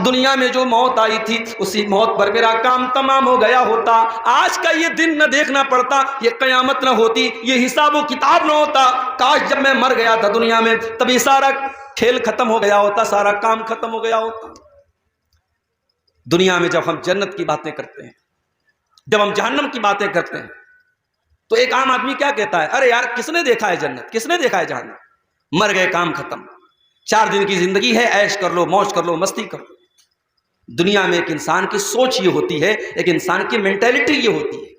دنیا میں جو موت آئی تھی اسی موت پر میرا کام تمام ہو گیا ہوتا، آج کا یہ دن نہ دیکھنا پڑتا، یہ قیامت نہ ہوتی، یہ حساب و کتاب نہ ہوتا، کاش جب میں مر گیا تھا دنیا میں تبھی سارا کھیل ختم ہو گیا ہوتا، سارا کام ختم ہو گیا ہوتا۔ دنیا میں جب ہم جنت کی باتیں کرتے ہیں، جب ہم جہنم کی باتیں کرتے ہیں، تو ایک عام آدمی کیا کہتا ہے؟ ارے یار کس نے دیکھا ہے جنت، کس نے دیکھا ہے جہنم، مر گئے کام ختم، 4 دن کی زندگی ہے، عیش کر لو، موج کر لو، مستی کر لو۔ دنیا میں ایک انسان کی سوچ یہ ہوتی ہے، ایک انسان کی مینٹیلٹی یہ ہوتی ہے،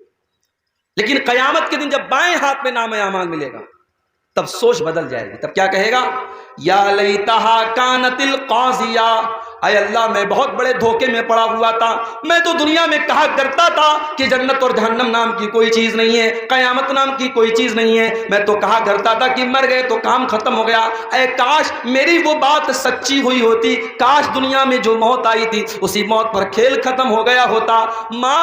لیکن قیامت کے دن جب بائیں ہاتھ میں نام اعمال ملے گا تب سوچ بدل جائے گی، تب کیا کہے گا؟ یا لیتہا کانت القاضیہ، اے اللہ میں بہت بڑے دھوکے میں پڑا ہوا تھا، میں تو دنیا میں کہا کرتا تھا کہ جنت اور جہنم نام کی کوئی چیز نہیں ہے، قیامت نام کی کوئی چیز نہیں ہے، میں تو کہا کرتا تھا کہ مر گئے تو کام ختم ہو گیا، اے کاش میری وہ بات سچی ہوئی ہوتی، کاش دنیا میں جو موت آئی تھی اسی موت پر کھیل ختم ہو گیا ہوتا۔ ما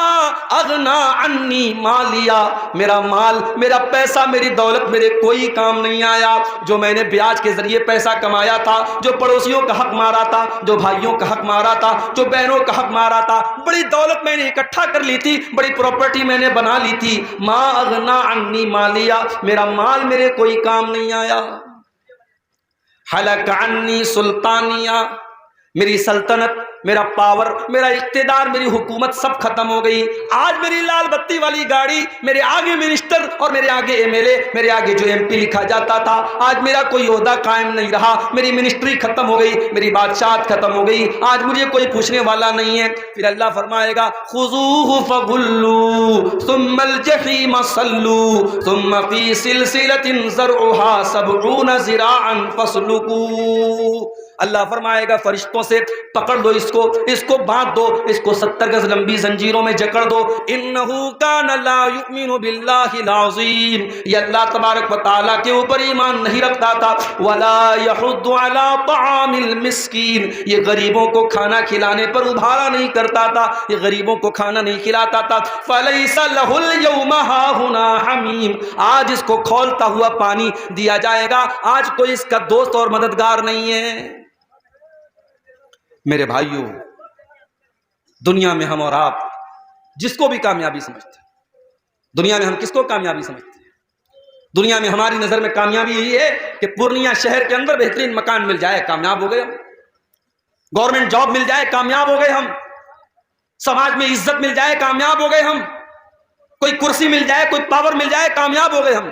اغنا عنی مالیا، میرا مال، میرا پیسہ، میری دولت میرے کوئی کام نہیں آیا، جو میں نے بیاج کے ذریعے پیسہ کمایا تھا، جو پڑوسیوں کا حق مارا تھا، جو بھائیوں کا حق مارا تھا، جو بہنوں کا حق مارا تھا، بڑی دولت میں نے اکٹھا کر لی تھی، بڑی پراپرٹی میں نے بنا لی تھی، ما اغنا عنی مالیا، میرا مال میرے کوئی کام نہیں آیا۔ حلق عنی سلطانیہ، میری سلطنت، میرا پاور، میرا اقتدار، میری حکومت سب ختم ہو گئی، آج میری لال بتی والی گاڑی، میرے آگے منسٹر اور میرے آگے ایم ایل اے، میرے آگے جو ایم پی لکھا جاتا تھا، آج میرا کوئی عہدہ قائم نہیں رہا، میری منسٹری ختم ہو گئی، میری بادشاہت ختم ہو گئی، آج مجھے کوئی پوچھنے والا نہیں ہے۔ پھر اللہ فرمائے گا خذوہ فغلوہ ثم الجحیم صلوہ ثم فی سلسلۃ ذرعها 70 ذراعا فاسلکوہ، اللہ فرمائے گا فرشتوں سے پکڑ دو اس کو باندھ دو، اس کو 70 گز لمبی زنجیروں میں جکڑ دو، انہو کان لا یؤمن باللہ العظیم، یہ اللہ تبارک و تعالیٰ کے اوپر ایمان نہیں رکھتا تھا، ولا یحض علی طعام المسکین، یہ غریبوں کو کھانا کھلانے پر ابھارا نہیں کرتا تھا، یہ غریبوں کو کھانا نہیں کھلاتا تھا، فلیس لہ اليوم ہاہنا حمیم، آج اس کو کھولتا ہوا پانی دیا جائے گا، آج کوئی اس کا دوست اور مددگار نہیں ہے۔ میرے بھائیوں، دنیا میں ہم اور آپ جس کو بھی کامیابی سمجھتے ہیں، دنیا میں ہم کس کو کامیابی سمجھتے ہیں؟ دنیا میں ہماری نظر میں کامیابی یہی ہے کہ پورنیہ شہر کے اندر بہترین مکان مل جائے، کامیاب ہو گئے ہم، گورنمنٹ جاب مل جائے، کامیاب ہو گئے ہم، سماج میں عزت مل جائے، کامیاب ہو گئے ہم، کوئی کرسی مل جائے، کوئی پاور مل جائے، کامیاب ہو گئے ہم۔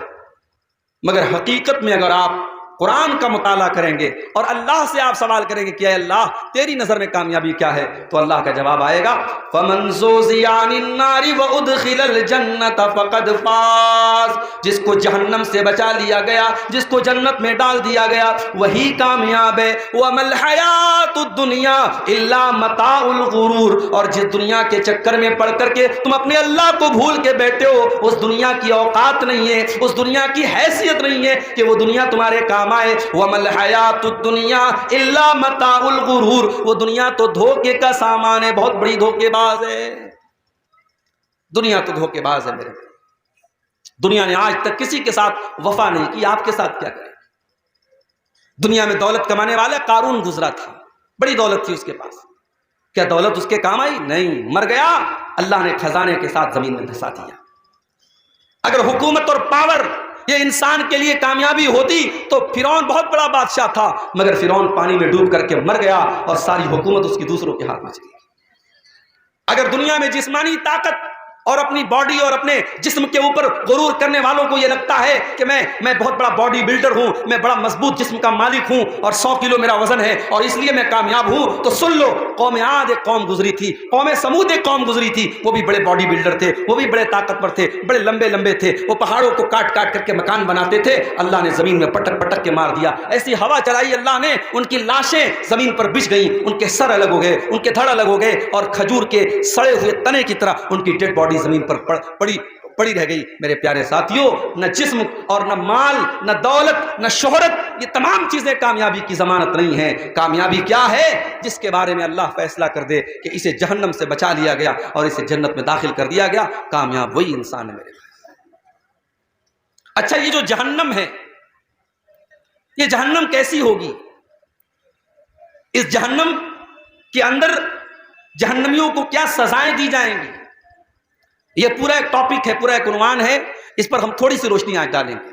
مگر حقیقت میں اگر آپ قرآن کا مطالعہ کریں گے اور اللہ سے آپ سوال کریں گے کہ اے اللہ تیری نظر میں کامیابی کیا ہے، تو اللہ کا جواب آئے گا فَمَنْ زُحْزِحَ عَنِ النَّارِ وَأُدْخِلَ الْجَنَّةَ فَقَدْ فَازَ، جس کو جہنم سے بچا لیا گیا، جس کو جنت میں ڈال دیا گیا وہی کامیاب ہے۔ وَمَا الْحَيَاةُ الدُّنْيَا إِلَّا مَتَاعُ الْغُرُورِ، اور جس دنیا کے چکر میں پڑ کر کے تم اپنے اللہ کو بھول کے بیٹھے ہو، اس دنیا کی اوقات نہیں ہے، اس دنیا کی حیثیت نہیں ہے کہ وہ دنیا تمہارے کام آئے۔ وَمَا الْحَيَاةُ الدُّنْيَا إِلَّا مَتَاعُ الْغُرُورِ، وہ دنیا تو دھوکے کا سامان ہے، بہت بڑی دھوکے باز ہے، دنیا تو دھوکے باز ہے میرے۔ دنیا نے آج تک کسی کے ساتھ وفا نہیں کی، آپ کے ساتھ کیا کرے؟ دنیا میں دولت کمانے والا قارون گزرا تھا، بڑی دولت تھی اس کے پاس، کیا دولت اس کے کام آئی؟ نہیں، مر گیا، اللہ نے خزانے کے ساتھ زمین میں دھسا دیا۔ اگر حکومت اور پاور یہ انسان کے لیے کامیابی ہوتی تو فرعون بہت بڑا بادشاہ تھا، مگر فرعون پانی میں ڈوب کر کے مر گیا اور ساری حکومت اس کی دوسروں کے ہاتھ میں چلی گئی۔ اگر دنیا میں جسمانی طاقت اور اپنی باڈی اور اپنے جسم کے اوپر غرور کرنے والوں کو یہ لگتا ہے کہ میں بہت بڑا باڈی بلڈر ہوں، میں بڑا مضبوط جسم کا مالک ہوں اور 100 کلو میرا وزن ہے اور اس لیے میں کامیاب ہوں، تو سن لو، قوم عاد ایک قوم گزری تھی، قوم سمود ایک قوم گزری تھی، وہ بھی بڑے باڈی بلڈر تھے، وہ بھی بڑے طاقتور تھے، بڑے لمبے لمبے تھے، وہ پہاڑوں کو کاٹ کاٹ کر کے مکان بناتے تھے، اللہ نے زمین میں پٹک پٹک کے مار دیا، ایسی ہوا چلائی اللہ نے، ان کی لاشیں زمین پر بچھ گئیں، ان کے سر الگ ہو گئے، ان کے دھڑ الگ ہو گئے، اور کھجور کے سڑے ہوئے تنے کی طرح ان کی ڈیڈ باڈی زمین پر پڑی رہ گئی۔ میرے پیارے ساتھیوں، نہ جسم اور نہ مال، نہ دولت، نہ شہرت، یہ تمام چیزیں کامیابی کی ضمانت نہیں ہیں۔ کامیابی کیا ہے؟ جس کے بارے میں اللہ فیصلہ کر دے کہ اسے جہنم سے بچا لیا گیا اور اسے جنت میں داخل کر دیا گیا، کامیاب وہی انسان ہے میرے بھائی۔ اچھا، یہ جو جہنم ہے، یہ جہنم کیسی ہوگی؟ اس جہنم کہ اندر جہنمیوں کو کیا سزائیں دی جائیں گی. یہ پورا ایک ٹاپک ہے, پورا ایک عنوان ہے, اس پر ہم تھوڑی سی روشنی آج ڈالیں گے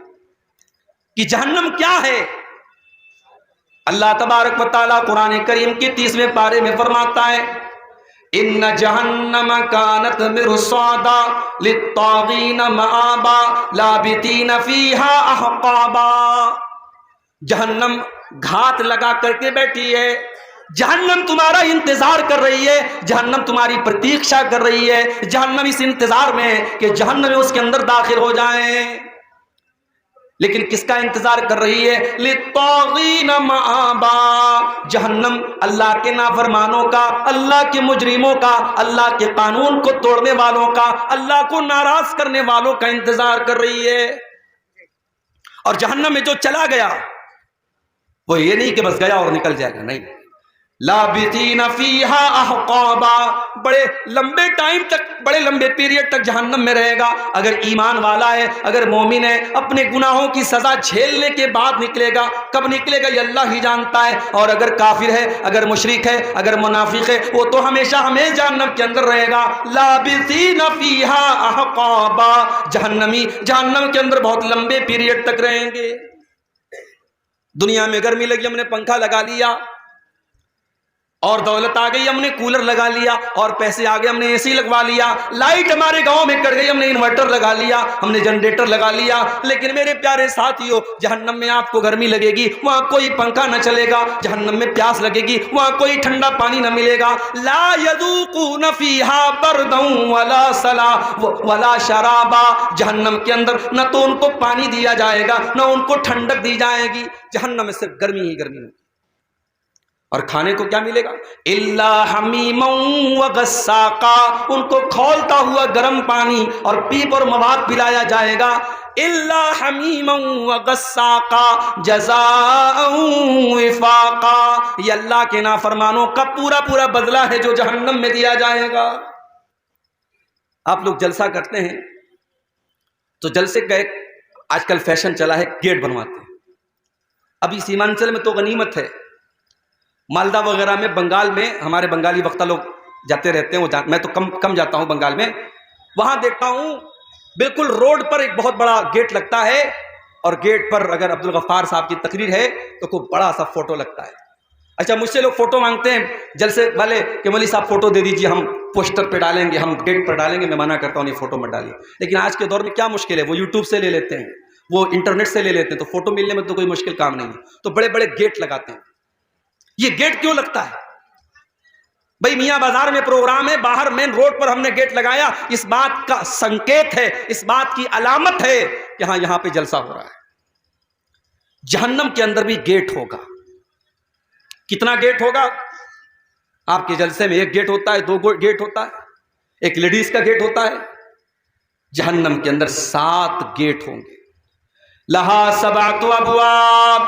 کہ جہنم کیا ہے. اللہ تبارک و تعالیٰ قرآن کریم کی 30ویں پارے میں فرماتا ہے ان جہنم کانت مرصادا للطاغین مآبا لابثین فیہا احقابا. جہنم گھات لگا کر کے بیٹھی ہے, جہنم تمہارا انتظار کر رہی ہے, جہنم تمہاری پرتیکشا کر رہی ہے, جہنم اس انتظار میں ہے کہ جہنم اس کے اندر داخل ہو جائیں. لیکن کس کا انتظار کر رہی ہے؟ للطاغین مآبا. جہنم اللہ کے نافرمانوں کا, اللہ کے مجرموں کا, اللہ کے قانون کو توڑنے والوں کا, اللہ کو ناراض کرنے والوں کا انتظار کر رہی ہے. اور جہنم میں جو چلا گیا وہ یہ نہیں کہ بس گیا اور نکل جائے گا, نہیں, لابثین فیہا احقابا, بڑے لمبے ٹائم تک, بڑے لمبے پیریڈ تک جہنم میں رہے گا. اگر ایمان والا ہے, اگر مومن ہے, اپنے گناہوں کی سزا جھیلنے کے بعد نکلے گا. کب نکلے گا یہ اللہ ہی جانتا ہے. اور اگر کافر ہے, اگر مشرک ہے, اگر منافق ہے, وہ تو ہمیشہ ہمیشہ جہنم کے اندر رہے گا. لابثین فیہا احقابا. جہنمی جہنم کے اندر بہت لمبے پیریڈ تک رہیں گے. دنیا میں گرمی لگی, ہم نے پنکھا لگا لیا, اور دولت آ گئی, ہم نے کولر لگا لیا, اور پیسے آ گئے, ہم نے اے سی لگوا لیا, لائٹ ہمارے گاؤں میں کٹ گئی, ہم نے انورٹر لگا لیا, ہم نے جنریٹر لگا لیا. لیکن میرے پیارے ساتھیو, جہنم میں آپ کو گرمی لگے گی, وہاں کوئی پنکھا نہ چلے گا. جہنم میں پیاس لگے گی, وہاں کوئی ٹھنڈا پانی نہ ملے گا. لا یذوقون فیہا بردا ولا سلا ولا شرابا. جہنم کے اندر نہ تو ان کو پانی دیا جائے گا, نہ ان کو ٹھنڈک دی جائے گی. جہنم میں صرف گرمی ہی گرمی ہوگی. اور کھانے کو کیا ملے گا؟ الا حمیما وغساقا. ان کو کھولتا ہوا گرم پانی اور پیپ اور مواد پلایا جائے گا. الا حمیما وغساقا جزاء وفاقا. یہ اللہ کے نافرمانوں کا پورا پورا بدلہ ہے جو جہنم میں دیا جائے گا. آپ لوگ جلسہ کرتے ہیں تو جلسے کا ایک آج کل فیشن چلا ہے, گیٹ بنواتے ہیں. ابھی سیمانچل میں تو غنیمت ہے, مالدہ وغیرہ میں, بنگال میں, ہمارے بنگالی وقتہ لوگ جاتے رہتے ہیں, میں تو کم جاتا ہوں بنگال میں. وہاں دیکھتا ہوں بالکل روڈ پر ایک بہت بڑا گیٹ لگتا ہے, اور گیٹ پر اگر عبدالغفار صاحب کی تقریر ہے تو کوئی بڑا سا فوٹو لگتا ہے. اچھا, مجھ سے لوگ فوٹو مانگتے ہیں جلسے والے کہ مولوی صاحب فوٹو دے دیجیے, ہم پوسٹر پہ ڈالیں گے, ہم گیٹ پر ڈالیں گے. میں منع کرتا ہوں یہ فوٹو مت ڈالیے. لیکن آج کے دور میں کیا مشکل ہے, وہ یوٹیوب سے لے لیتے ہیں, وہ انٹرنیٹ سے لے لیتے ہیں, تو فوٹو ملنے میں تو کوئی مشکل کام نہیں ہے. تو بڑے بڑے گیٹ لگاتے ہیں. یہ گیٹ کیوں لگتا ہے بھائی؟ میاں بازار میں پروگرام ہے, باہر مین روڈ پر ہم نے گیٹ لگایا, اس بات کا سنکیت ہے, اس بات کی علامت ہے کہ ہاں یہاں پہ جلسہ ہو رہا ہے. جہنم کے اندر بھی گیٹ ہوگا. کتنا گیٹ ہوگا؟ آپ کے جلسے میں ایک گیٹ ہوتا ہے, 2 گیٹ ہوتا ہے, ایک لیڈیز کا گیٹ ہوتا ہے. جہنم کے اندر 7 گیٹ ہوں گے. لہا 7 ابواب.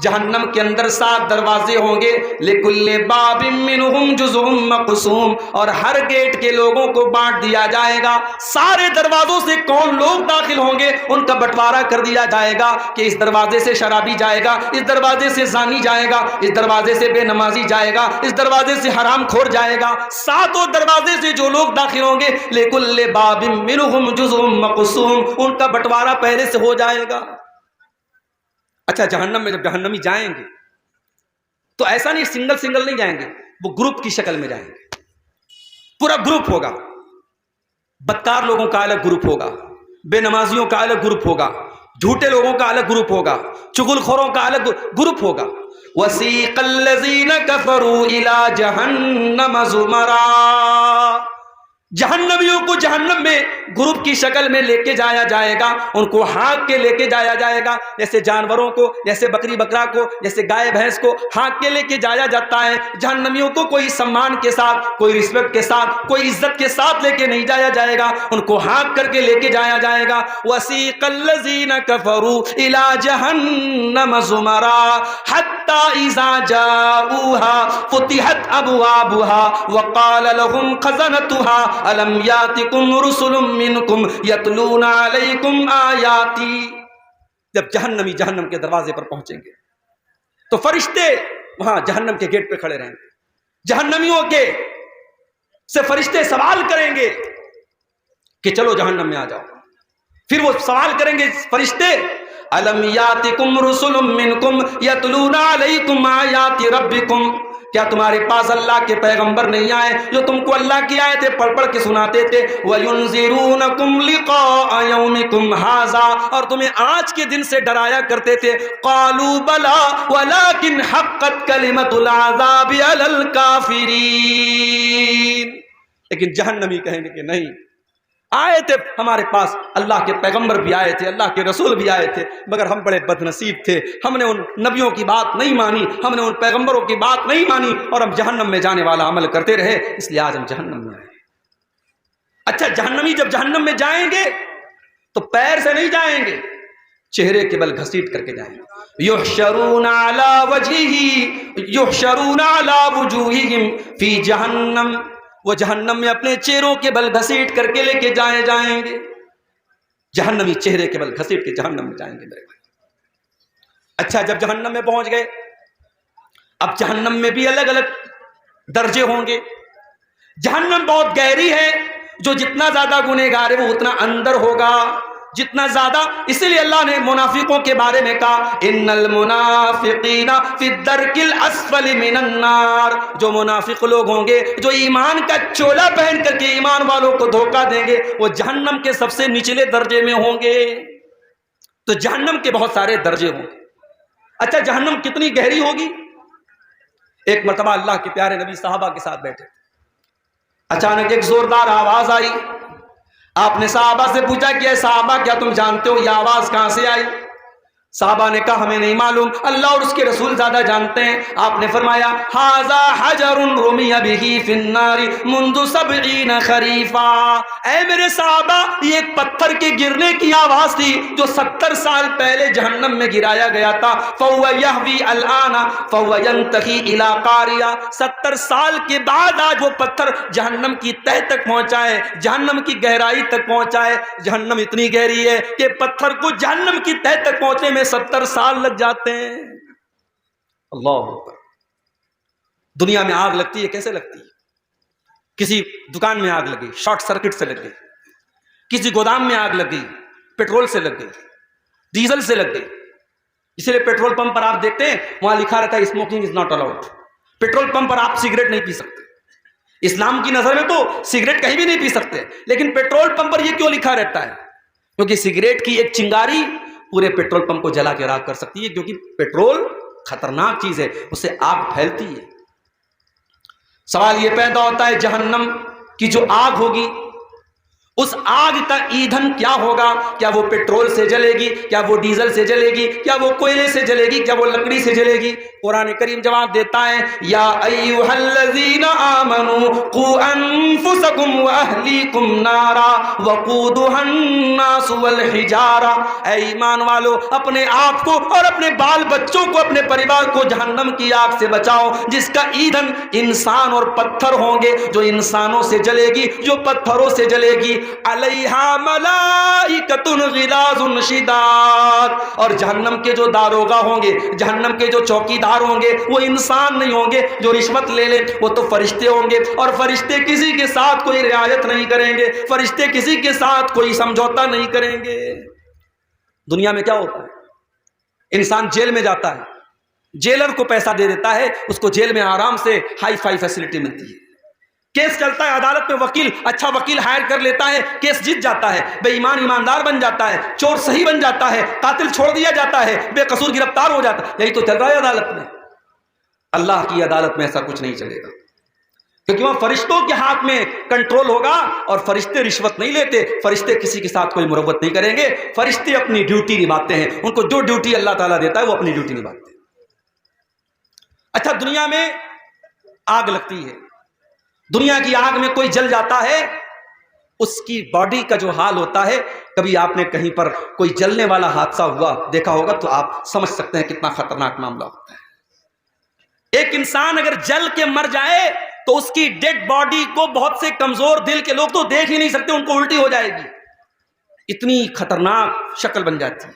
جہنم کے اندر 7 دروازے ہوں گے. لکل باب منہم جزء مقسوم. اور ہر گیٹ کے لوگوں کو بانٹ دیا جائے گا. سارے دروازوں سے کون لوگ داخل ہوں گے ان کا بٹوارہ کر دیا جائے گا کہ اس دروازے سے شرابی جائے گا, اس دروازے سے زانی جائے گا, اس دروازے سے بے نمازی جائے گا, اس دروازے سے حرام خور جائے گا. 7 دروازے سے جو لوگ داخل ہوں گے, لکل باب منہم جزء مقسوم, ان کا بٹوارہ پہلے سے ہو جائے گا. اچھا, جہنم میں جب جہنمی جائیں گے تو ایسا نہیں سنگل نہیں جائیں گے, وہ گروپ کی شکل میں جائیں گے. پورا گروپ ہوگا. بدکار لوگوں کا الگ گروپ ہوگا, بے نمازیوں کا الگ گروپ ہوگا, جھوٹے لوگوں کا الگ گروپ ہوگا, چغل خوروں کا الگ گروپ ہوگا. وَسِيقَ الَّذِينَ كَفَرُوا إِلَى جَهَنَّمَ زُمَرًا. جہنمیوں کو جہنم میں گروپ کی شکل میں لے کے جایا جائے گا. ان کو ہانک کے لے کے جایا جائے گا, جیسے جانوروں کو, جیسے بکری بکرا کو, جیسے گائے بھینس کو ہانک کے لے کے جایا جاتا ہے. جہنمیوں کو کوئی سمان کے ساتھ, کوئی رسپیکٹ کے ساتھ, کوئی عزت کے ساتھ لے کے نہیں جایا جائے گا, ان کو ہانک کر کے لے کے جایا جائے گا. وَسِيقَ الَّذِينَ كَفَرُوا إِلَى جَهَنَّمَ زُمَرًا حَتَّى إِذَا جَاءُوهَا فُتِحَتْ أَبْوَابُهَا وَقَالَ لَهُمْ خَزَنَتُهَا الم یاتکم رسل منکم یتلون علیکم آیاتی. جب جہنمی جہنم کے دروازے پر پہنچیں گے تو فرشتے وہاں جہنم کے گیٹ پہ کھڑے رہیں گے. جہنمیوں کے سے فرشتے سوال کریں گے کہ چلو جہنم میں آ جاؤ. پھر وہ سوال کریں گے فرشتے الم یاتکم رسل منکم یتلون علیکم آیات ربکم، کیا تمہارے پاس اللہ کے پیغمبر نہیں آئے جو تم کو اللہ کی آیتیں پڑھ پڑھ کے سناتے تھے؟ وَيُنذِرُونَكُمْ لِقَاءَ يَوْمِكُمْ هَذَا، اور تمہیں آج کے دن سے ڈرایا کرتے تھے. قَالُوا بَلَىٰ وَلَٰكِنْ حَقَّتْ كَلِمَةُ الْعَذَابِ عَلَى الْكَافِرِينَ. لیکن جہنمی کہیں گے کہ نہیں، آئے تھے ہمارے پاس، اللہ کے پیغمبر بھی آئے تھے، اللہ کے رسول بھی آئے تھے، مگر ہم بڑے بد نصیب تھے، ہم نے ان نبیوں کی بات نہیں مانی، ہم نے ان پیغمبروں کی بات نہیں مانی، اور ہم جہنم میں جانے والا عمل کرتے رہے، اس لیے آج ہم جہنم میں آئے. اچھا، جہنمی جب جہنم میں جائیں گے تو پیر سے نہیں جائیں گے، چہرے کے بل گھسیٹ کر کے جائیں گے. یحشرون علی وجوہہم فی جہنم، وہ جہنم میں اپنے چہروں کے بل گھسیٹ کر کے لے کے جائیں گے. جہنمی چہرے کے بل گھسیٹ کے جہنم میں جائیں گے میرے بھائی. اچھا، جب جہنم میں پہنچ گئے، اب جہنم میں بھی الگ الگ درجے ہوں گے. جہنم بہت گہری ہے، جو جتنا زیادہ گنہگار ہے وہ اتنا اندر ہوگا، جتنا زیادہ. اسی لیے اللہ نے منافقوں کے بارے میں کہا ان المنافقین فی الدرک الاسفل من النار، جو منافق لوگ ہوں گے جو ایمان کا چولا پہن کر کے ایمان والوں کو دھوکہ دیں گے، وہ جہنم کے سب سے نچلے درجے میں ہوں گے. تو جہنم کے بہت سارے درجے ہوں گے. اچھا، جہنم کتنی گہری ہوگی؟ ایک مرتبہ اللہ کے پیارے نبی صحابہ کے ساتھ بیٹھے، اچانک ایک زوردار آواز آئی. آپ نے صحابہ سے پوچھا کہ اے صحابہ، کیا تم جانتے ہو یہ آواز کہاں سے آئی؟ صحابہ نے کہا ہمیں نہیں معلوم، اللہ اور اس کے رسول زیادہ جانتے ہیں. آپ نے فرمایا ھذا حجر رمی بہ فی النار منذ 70 خریفا، اے میرے صحابہ، یہ ایک پتھر کے گرنے کی آواز تھی جو 70 سال پہلے جہنم میں گرایا گیا تھا. فہو یہوی الآن فہو ینتہی الی قاریہ، 70 سال کے بعد آج وہ پتھر جہنم کی تہ تک پہنچا ہے، جہنم کی گہرائی تک پہنچا ہے. جہنم اتنی گہری ہے کہ پتھر کو جہنم کی تہ تک پہنچنے میں 70 سال لگ جاتے ہیں. اللہ اکبر. دنیا میں آگ لگتی ہے، کیسے لگتی ہے؟ کسی دکان میں آگ لگی، شارٹ سرکٹ سے لگ گئی. کسی گودام میں آگ لگ گئی، پیٹرول سے لگ گئی، ڈیزل سے لگ گئی. اسی لیے پیٹرول پمپ پر آپ دیکھتے ہیں وہاں لکھا رہتا ہے smoking is not allowed. Petrol pump پر آپ سگریٹ نہیں پی سکتے. اسلام کی نظر میں تو سگریٹ کہیں بھی نہیں پی سکتے، لیکن پیٹرول پمپ پر یہ کیوں لکھا رہتا ہے؟ کیونکہ سگریٹ کی ایک چنگاری پورے پیٹرول پمپ کو جلا کے راکھ کر سکتی ہے، کیونکہ پیٹرول خطرناک چیز ہے، اس سے آگ پھیلتی ہے. سوال یہ پیدا ہوتا ہے جہنم کی جو آگ ہوگی، اس آگ کا ایندھن کیا ہوگا؟ کیا وہ پیٹرول سے جلے گی؟ کیا وہ ڈیزل سے جلے گی؟ کیا وہ کوئلے سے جلے گی؟ کیا وہ لکڑی سے جلے گی؟ قرآن کریم جواب دیتا ہے یا ایھا الذین آمنوا قوا انفسکم واہلیکم نارا وقودھا الناس والحجارہ، اے ایمان والو، اپنے آپ کو اور اپنے بال بچوں کو، اپنے پریوار کو جہنم کی آگ سے بچاؤ، جس کا ایندھن انسان اور پتھر ہوں گے، جو انسانوں سے جلے گی، جو پتھروں سے جلے گی. علیہا ملائکۃ غلاظ شداد، اور جہنم کے جو داروغہ ہوں گے، جہنم کے جو چوکیدار ہوں گے، وہ انسان نہیں ہوں گے جو رشوت لے لیں، وہ تو فرشتے ہوں گے. اور فرشتے کسی کے ساتھ کوئی رعایت نہیں کریں گے، فرشتے کسی کے ساتھ کوئی سمجھوتا نہیں کریں گے. دنیا میں کیا ہوتا ہے؟ انسان جیل میں جاتا ہے، جیلر کو پیسہ دے دیتا ہے، اس کو جیل میں آرام سے ہائی فائی فیسلٹی ملتی ہے. کیس چلتا ہے عدالت میں، وکیل اچھا وکیل ہائر کر لیتا ہے، کیس جیت جاتا ہے، بے ایمان ایماندار بن جاتا ہے، چور صحیح بن جاتا ہے، قاتل چھوڑ دیا جاتا ہے، بے قصور گرفتار ہو جاتا ہے. یہی تو چل رہا ہے عدالت میں. اللہ کی عدالت میں ایسا کچھ نہیں چلے گا، کیونکہ وہاں فرشتوں کے ہاتھ میں کنٹرول ہوگا، اور فرشتے رشوت نہیں لیتے، فرشتے کسی کے ساتھ کوئی مروت نہیں کریں گے. فرشتے اپنی ڈیوٹی نبھاتے ہیں، ان کو جو ڈیوٹی اللہ تعالیٰ دیتا ہے وہ اپنی ڈیوٹی نبھاتے ہیں. اچھا، دنیا میں آگ لگتی ہے، دنیا کی آگ میں کوئی جل جاتا ہے، اس کی باڈی کا جو حال ہوتا ہے، کبھی آپ نے کہیں پر کوئی جلنے والا حادثہ ہوا دیکھا ہوگا تو آپ سمجھ سکتے ہیں کتنا خطرناک معاملہ ہوتا ہے. ایک انسان اگر جل کے مر جائے تو اس کی ڈیڈ باڈی کو بہت سے کمزور دل کے لوگ تو دیکھ ہی نہیں سکتے، ان کو الٹی ہو جائے گی، اتنی خطرناک شکل بن جاتی ہے.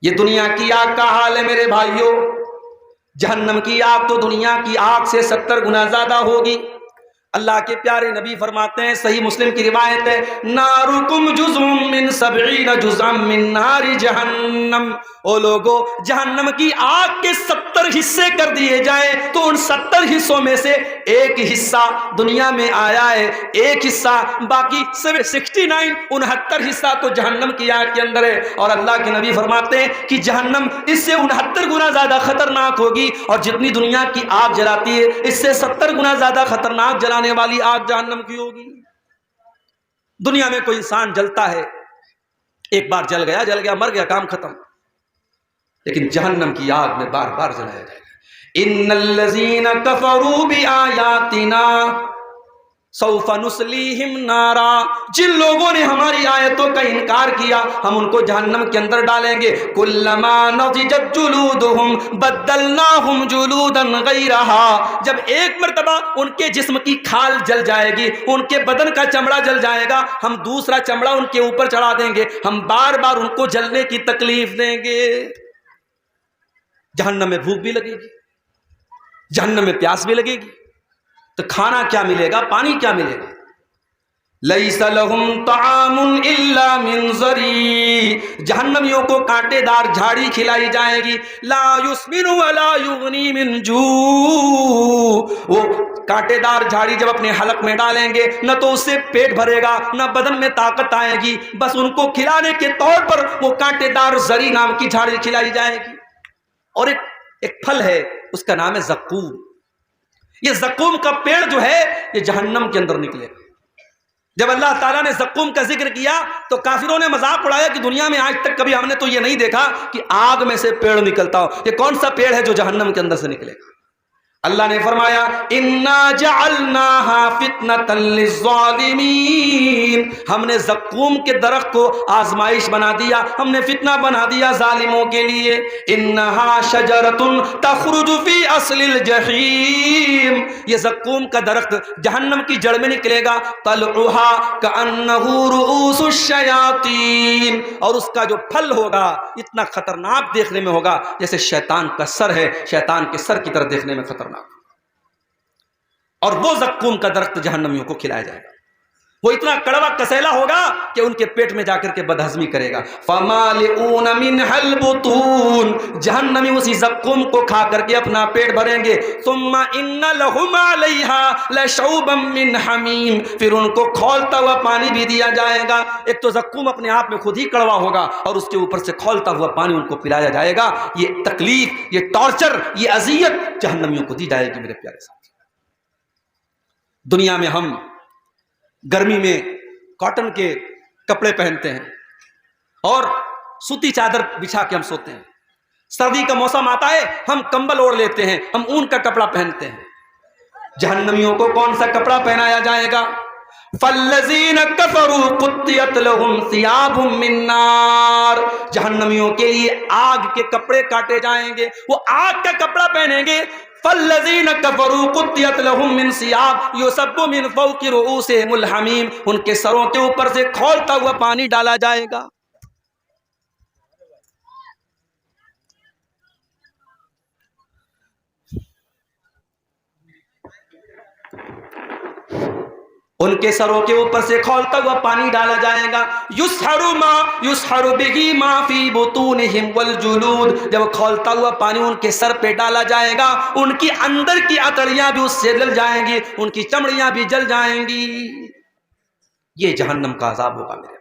یہ دنیا کی آگ کا حال ہے میرے بھائیوں. جہنم کی آگ تو دنیا کی آگ سے 70 گنا زیادہ ہوگی۔ اللہ کے پیارے نبی فرماتے ہیں، صحیح مسلم کی روایت ہے، نارکم جزء من 70 جزءا من نار جہنم۔ او لوگو، جہنم کی آگ کے 70 حصے کر دیے جائیں تو ان 70 حصوں میں سے ایک حصہ دنیا میں آیا ہے، ایک حصہ باقی 69 69 حصہ تو جہنم کی آگ کے اندر ہے۔ اور اللہ کے نبی فرماتے ہیں کہ جہنم اس سے 69 گنا زیادہ خطرناک ہوگی، اور جتنی دنیا کی آگ جلاتی ہے اس سے 70 گنا زیادہ خطرناک جلانے والی آگ جہنم کی ہوگی۔ دنیا میں کوئی انسان جلتا ہے، ایک بار جل گیا مر گیا، کام ختم، لیکن جہنم کی آگ میں بار بار جلایا جائے گا۔ ان الذین کفروا بآیاتنا سوف نصلیہم نارا، جن لوگوں نے ہماری آیتوں کا انکار کیا ہم ان کو جہنم کے اندر ڈالیں گے۔ کلما نضجت جلودہم بدلناہم جلودا غیرہا، جب ایک مرتبہ ان کے جسم کی کھال جل جائے گی، ان کے بدن کا چمڑا جل جائے گا، ہم دوسرا چمڑا ان کے اوپر چڑھا دیں گے، ہم بار بار ان کو جلنے کی تکلیف دیں گے۔ جہنم میں بھوک بھی لگے گی، جہنم میں پیاس بھی لگے گی، تو کھانا کیا ملے گا، پانی کیا ملے گا؟ لیس لہم طعام الا من ضریع، جہنمیوں کو کانٹے دار جھاڑی کھلائی جائے گی۔ لا یسمن ولا یغنی من جوع، وہ کانٹے دار جھاڑی جب اپنے حلق میں ڈالیں گے نہ تو اس سے پیٹ بھرے گا نہ بدن میں طاقت آئے گی، بس ان کو کھلانے کے طور پر وہ کانٹے دار زری نام کی جھاڑی کھلائی جائے گی۔ اور ایک پھل ہے، اس کا نام ہے زقوم۔ یہ زقوم کا پیڑ جو ہے یہ جہنم کے اندر نکلے گا۔ جب اللہ تعالیٰ نے زقوم کا ذکر کیا تو کافروں نے مذاق اڑایا کہ دنیا میں آج تک کبھی ہم نے تو یہ نہیں دیکھا کہ آگ میں سے پیڑ نکلتا ہو، یہ کون سا پیڑ ہے جو جہنم کے اندر سے نکلے گا؟ اللہ نے فرمایا انا جعلناها فتنة للظالمین، ہم نے زقوم کے درخت کو آزمائش بنا دیا، ہم نے فتنہ بنا دیا ظالموں کے لیے۔ انہا شجرۃ تخرج فی اصل الجحیم، یہ زقوم کا درخت جہنم کی جڑ میں نکلے گا، طلعها کأنہ رؤوس الشیاطین، اور اس کا جو پھل ہوگا اتنا خطرناک دیکھنے میں ہوگا جیسے شیطان کا سر ہے، شیطان کے سر کی طرح دیکھنے میں خطرناک۔ اور وہ زقوم کا درخت جہنمیوں کو کھلایا جائے گا، وہ اتنا کڑوا کسیلا ہوگا کہ ان کے پیٹ میں جا کر کے بدہضمی کرے گا۔ فَمَالِئُونَ مِنْهَا الْبُطُونَ، جہنمی اسی زقوم کو کھا کر کے اپنا پیٹ بھریں گے۔ ثُمَّ إِنَّ لَهُمْ عَلَيْهَا لَشَوْبًا مِّنْ حَمِيمٍ، پھر ان کو کھولتا ہوا پانی بھی دیا جائے گا۔ ایک تو زقوم اپنے آپ میں خود ہی کڑوا ہوگا اور اس کے اوپر سے کھولتا ہوا پانی ان کو پلایا جائے گا۔ یہ تکلیف، یہ ٹارچر، یہ اذیت جہنمیوں کو دی جائے گی۔ میرے پیارے ساتھی، دنیا میں ہم گرمی میں کاٹن کے کپڑے پہنتے ہیں اور سوتی چادر بچھا کے ہم سوتے ہیں، سردی کا موسم آتا ہے ہم کمبل اوڑھ لیتے ہیں، ہم اون کا کپڑا پہنتے ہیں۔ جہنمیوں کو کون سا کپڑا پہنایا جائے گا؟ فَالَّذِينَ كَفَرُوا قُطِّعَتْ لَهُمْ ثِيَابٌ مِّن نَّارٍ، جہنمیوں کے لیے آگ کے کپڑے کاٹے جائیں گے، وہ آگ کا کپڑا پہنیں گے۔ فَالَّذِينَ كَفَرُوا قُطِّعَتْ لَهُم مِّن ثِيَابٍ يُصَبُّ مِّن فَوْقِ رُؤُوسِهِمُ الْحَمِيمُ، ان کے سروں کے اوپر سے کھولتا ہوا پانی ڈالا جائے گا۔ ان کے سروں کے اوپر سے کھولتا ہوا پانی ڈالا جائے گا۔ یسحر بہ ما فی بطونہم والجلود، جب کھولتا ہوا پانی ان کے سر پہ ڈالا جائے گا ان کی اندر کی اتڑیاں بھی اس سے جل جائیں گی، ان کی چمڑیاں بھی جل جائیں گی۔ یہ جہنم کا عذاب ہوگا میرے